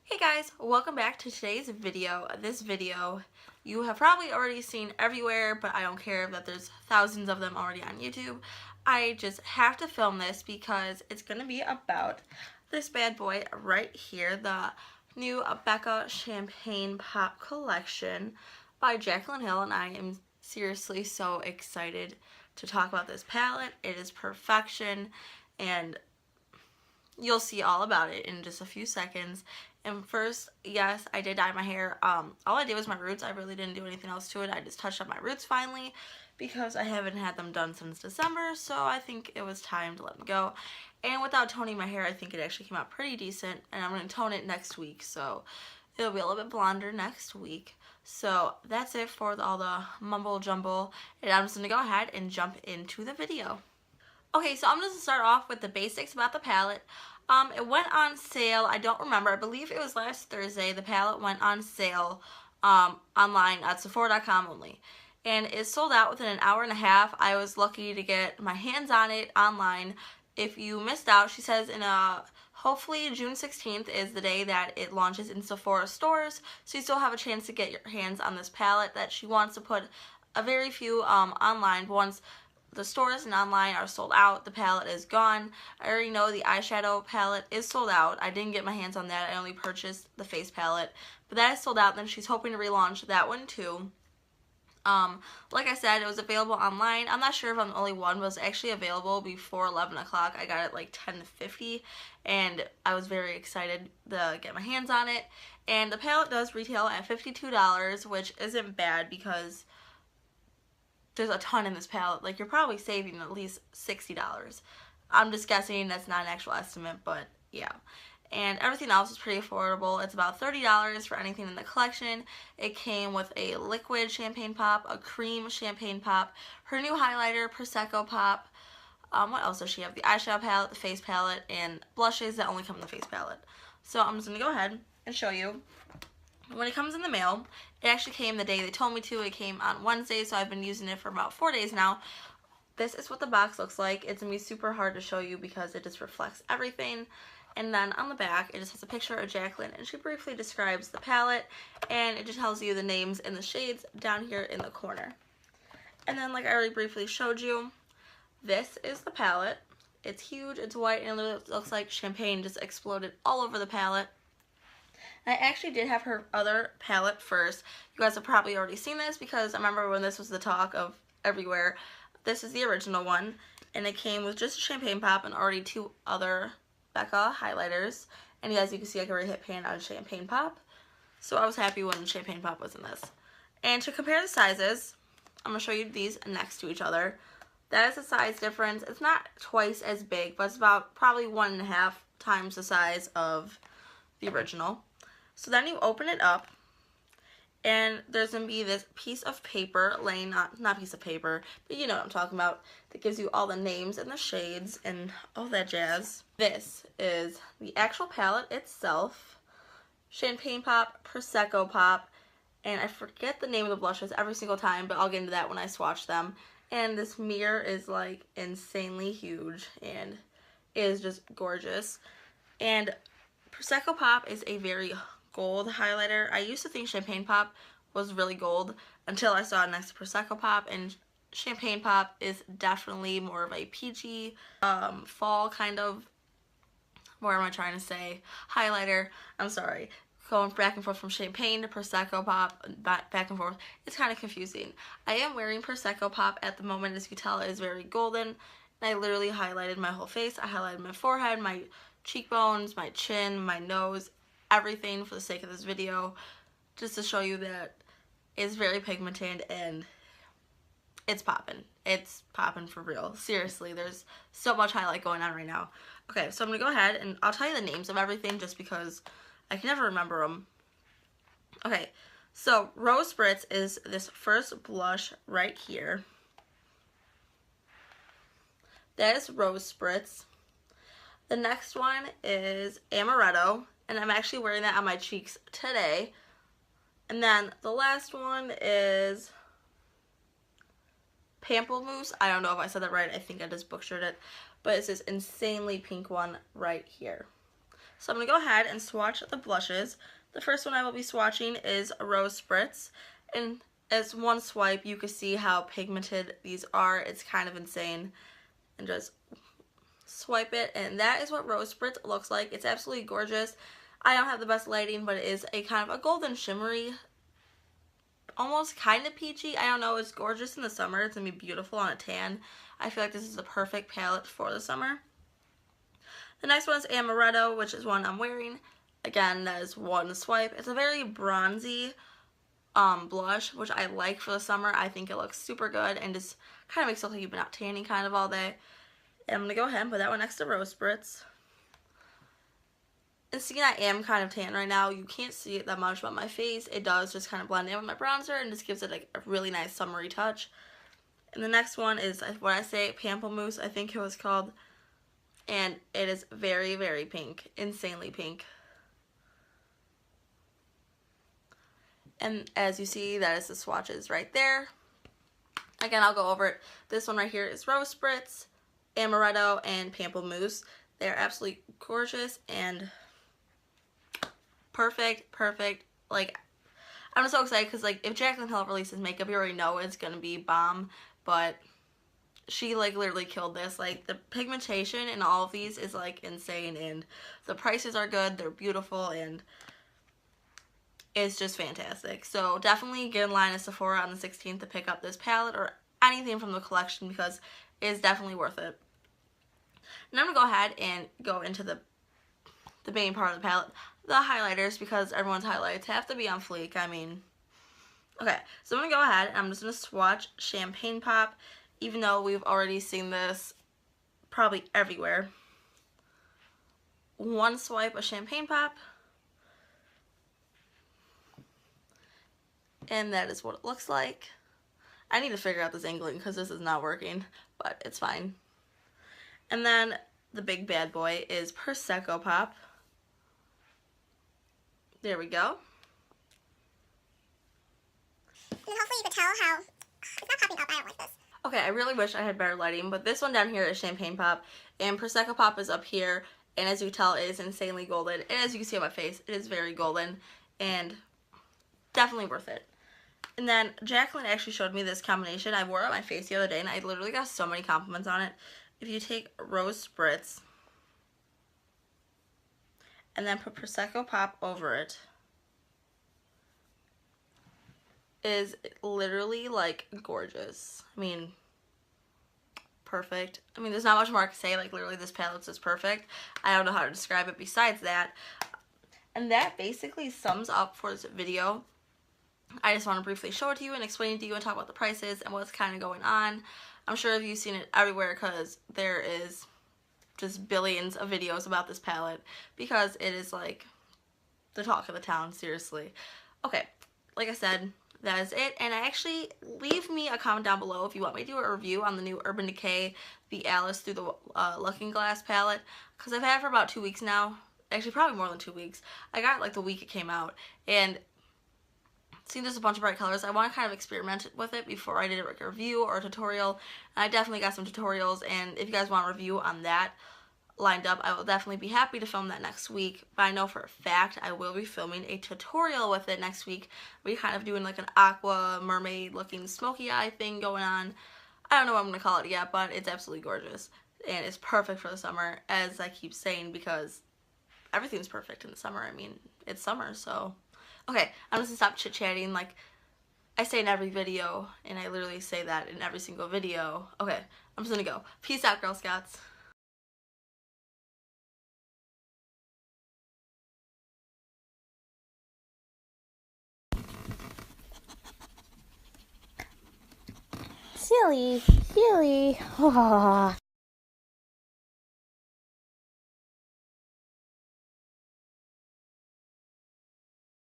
Hey guys, welcome back to today's video. This video you have probably already seen everywhere, but I don't care that there's thousands of them already on YouTube. I just have to film this because it's going to be about this bad boy right here, the new BECCA Champagne Pop Collection by JACLYN Hill, and I am seriously so excited to talk about this palette. It is perfection, and you'll see all about it in just a few seconds. And first, yes, I did dye my hair. All I did was my roots. I really didn't do anything else to it. I just touched up my roots finally because I haven't had them done since December, so I think it was time to let them go. And without toning my hair, I think it actually came out pretty decent, and I'm going to tone it next week, so it'll be a little bit blonder next week. So that's it for all the mumble jumble, and I'm just going to go ahead and jump into the video. Okay, so I'm just going to start off with the basics about the palette. It went on sale, I don't remember, I believe it was last Thursday. The palette went on sale online at Sephora.com only. And it sold out within an hour and a half. I was lucky to get my hands on it online. If you missed out, she says hopefully June 16th is the day that it launches in Sephora stores. So you still have a chance to get your hands on this palette that she wants to put a very few online. But once the stores and online are sold out, the palette is gone. I already know the eyeshadow palette is sold out. I didn't get my hands on that. I only purchased the face palette. But that is sold out. Then she's hoping to relaunch that one too. Like I said, it was available online. I'm not sure if I'm the only one, but it was actually available before 11 o'clock. I got it like 10:50, and I was very excited to get my hands on it. And the palette does retail at $52, which isn't bad because there's a ton in this palette. Like, you're probably saving at least $60. I'm just guessing, that's not an actual estimate, but yeah. And everything else is pretty affordable. It's about $30 for anything in the collection. It came with a liquid champagne pop, a cream champagne pop, her new highlighter, Prosecco pop. What else does she have? The eyeshadow palette, the face palette, and blushes that only come in the face palette. So I'm just going to go ahead and show you. When it comes in the mail, it actually came the day they told me to. It came on Wednesday, so I've been using it for about 4 days now. This is what the box looks like. It's going to be super hard to show you because it just reflects everything. And then on the back, it just has a picture of JACLYN, and she briefly describes the palette, and it just tells you the names and the shades down here in the corner. And then, like I already briefly showed you, this is the palette. It's huge, it's white, and it looks like champagne just exploded all over the palette. I actually did have her other palette first. You guys have probably already seen this because I remember when this was the talk of everywhere. This is the original one, and it came with just a champagne pop and already two other BECCA highlighters. And as you can see, I can already hit pan on champagne pop. So I was happy when champagne pop was in this. And to compare the sizes, I'm going to show you these next to each other. That is the size difference. It's not twice as big, but it's about probably 1.5 times the size of the original. So then you open it up, and there's going to be this piece of paper laying on, not piece of paper, but you know what I'm talking about, that gives you all the names and the shades and all that jazz. This is the actual palette itself. Champagne pop, Prosecco pop, and I forget the name of the blushes every single time, but I'll get into that when I swatch them. And this mirror is like insanely huge and is just gorgeous. And Prosecco pop is a very gold highlighter. I used to think champagne pop was really gold until I saw it next to Prosecco pop, and champagne pop is definitely more of a peachy fall kind of, what am I trying to say, highlighter. I'm sorry, going back and forth from champagne to Prosecco pop, back and forth, it's kind of confusing. I am wearing Prosecco pop at the moment. As you can tell, it is very golden, and I literally highlighted my whole face. I highlighted my forehead, my cheekbones, my chin, my nose, everything for the sake of this video, just to show you that it's very pigmented and it's popping. It's popping for real. Seriously, there's so much highlight going on right now. Okay, so I'm going to go ahead and I'll tell you the names of everything just because I can never remember them. Okay, so Rose Spritz is this first blush right here. That is Rose Spritz. The next one is Amaretto, and I'm actually wearing that on my cheeks today. And then the last one is Pamplemousse. I don't know if I said that right. I think I just butchered it. But it's this insanely pink one right here. So I'm going to go ahead and swatch the blushes. The first one I will be swatching is Rose Spritz, and as one swipe you can see how pigmented these are. It's kind of insane. And just swipe it, and that is what Rose Spritz looks like. It's absolutely gorgeous. I don't have the best lighting, but it is a kind of a golden shimmery, almost kind of peachy. I don't know, it's gorgeous in the summer. It's going to be beautiful on a tan. I feel like this is the perfect palette for the summer. The next one is Amaretto, which is one I'm wearing. Again, that is one swipe. It's a very bronzy blush, which I like for the summer. I think it looks super good and just kind of makes it look like you've been out tanning kind of all day. And I'm going to go ahead and put that one next to Rose Spritz. And seeing I am kind of tan right now, you can't see it that much, but my face, it does just kind of blend in with my bronzer and just gives it like a really nice summery touch. And the next one is what I say, Pamplemousse, I think it was called. And it is very, very pink, insanely pink. And as you see, that is the swatches right there. Again, I'll go over it. This one right here is Rose Spritz, Amaretto, and Pamplemousse. They're absolutely gorgeous and perfect. Like, I'm so excited because, like, if JACLYN Hill releases makeup, you already know it's gonna be bomb, but she, like, literally killed this. Like, the pigmentation in all of these is, like, insane, and the prices are good, they're beautiful, and it's just fantastic. So definitely get in line at Sephora on the 16th to pick up this palette or anything from the collection because it is definitely worth it. Now I'm going to go ahead and go into the main part of the palette, the highlighters, because everyone's highlights have to be on fleek. I mean, okay, so I'm going to go ahead and I'm just going to swatch Champagne Pop, even though we've already seen this probably everywhere. One swipe of Champagne Pop, and that is what it looks like. I need to figure out this angling because this is not working, but it's fine. And then the big bad boy is Prosecco Pop. There we go. And hopefully you can tell how it's not popping up. I don't like this. Okay, I really wish I had better lighting, but this one down here is Champagne Pop, and Prosecco Pop is up here, and as you can tell, it is insanely golden. And as you can see on my face, it is very golden, and definitely worth it. And then JACLYN actually showed me this combination. I wore it on my face the other day, and I literally got so many compliments on it. If you take Rose Spritz and then put Prosecco Pop over it, is literally, like, gorgeous. I mean, perfect. I mean, there's not much more I can say. Like, literally, this palette is perfect. I don't know how to describe it besides that. And that basically sums up for this video. I just want to briefly show it to you and explain it to you and talk about the prices and what's kind of going on. I'm sure you've seen it everywhere because there is just billions of videos about this palette because it is, like, the talk of the town, seriously. Okay, like I said, that is it. And actually, leave me a comment down below if you want me to do a review on the new Urban Decay The Alice Through the Looking Glass palette, because I've had it for about 2 weeks now. Actually, probably more than 2 weeks. I got it like the week it came out, and seeing there's a bunch of bright colors, I want to kind of experiment with it before I did a review or a tutorial. And I definitely got some tutorials, and if you guys want a review on that lined up, I will definitely be happy to film that next week. But I know for a fact I will be filming a tutorial with it next week. We're kind of doing like an aqua mermaid looking smoky eye thing going on. I don't know what I'm going to call it yet, but it's absolutely gorgeous. And it's perfect for the summer, as I keep saying, because everything's perfect in the summer. I mean, it's summer, so. Okay, I'm just gonna stop chit-chatting. Like I say in every video, and I literally say that in every single video. Okay, I'm just gonna go. Peace out, Girl Scouts. Silly.